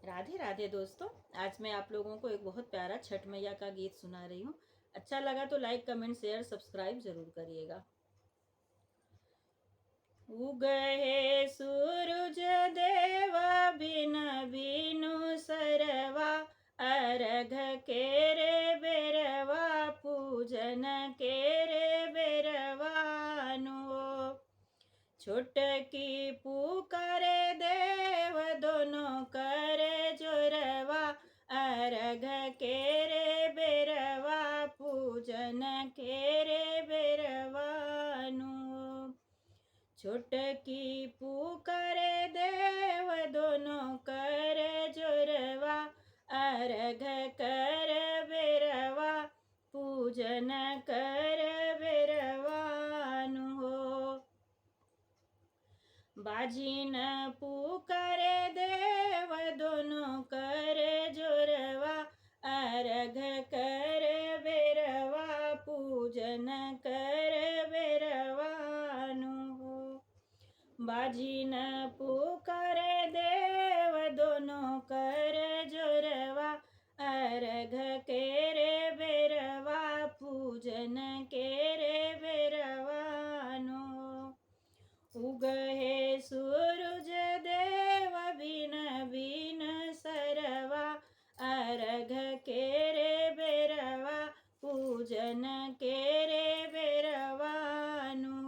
राधे राधे दोस्तों। आज मैं आप लोगों को एक बहुत प्यारा छठ मैया का गीत सुना रही हूँ। अच्छा लगा तो लाइक कमेंट शेयर सब्सक्राइब जरूर करिएगा। उगहे सूरज देव बिन बिनु सरवा, अर्घ केरे बेरवा पूजन केरे बेरवानु। छोटकी पुकारे देव दोनों करे जोरवा, अर्घ केरे बेरवा पूजन केरे बेरवानु। छोटकी पुकारे देव दोनों करे जोरवा, अर्घ कर बेरवा पूजन कर बेरवानु हो। बाजिन पुकारे देव दोनों करे जोरवा, अर्घ कर बेरवा पूजन कर बेरवानु हो। बाजिन पुकारे देव दोनों करे जोरवा, अर्घ केरे बेरवा पूजन केरे बेरवानु। उगहे सूरज देव बिन बिन सरवा, अर्घ केरे बेरवा पूजन केरे बेरवानु।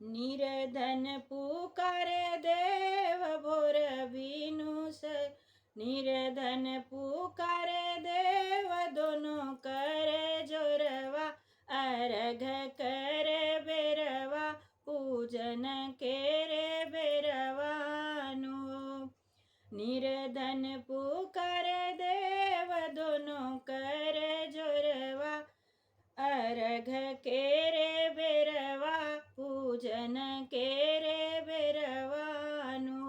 निर्धन पुकारे देव भोर बिनु सर, निर्धन पुकारे देव दोनों करे जोरवा, अर्घ कर बेरवा पूजन केरे बेरवानु। निर्धन पुकारे देव दोनों करे जोरवा, अर्घ केरे बेरवा पूजन केरे बेरवानु।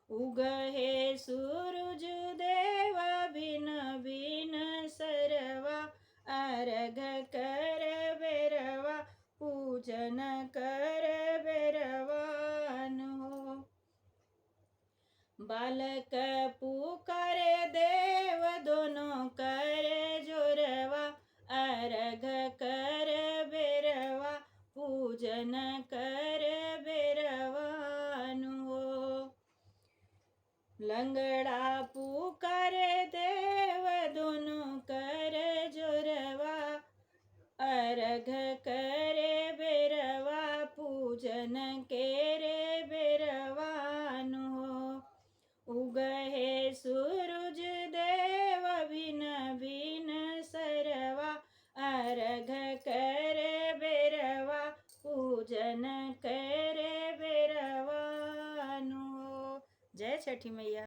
उगहे सूरज देव बिन बिन सरवा, अर्घ कर बेरवा पूजन कर बेरवानु। बालक पुकारे देव दोनों करे जोरवा, अर्घ कर बेरवा पूजन कर बेरवानु। लंगड़ा पुकारे देव दोनों करे जोरवा, अर्घ करे बेरवा पूजन केरे बेरवानु। उगहे सूरज देव बिन बिन सरवा, अर्घ कर बेरवा पूजन कर बेरवानु। जय छठी मैया।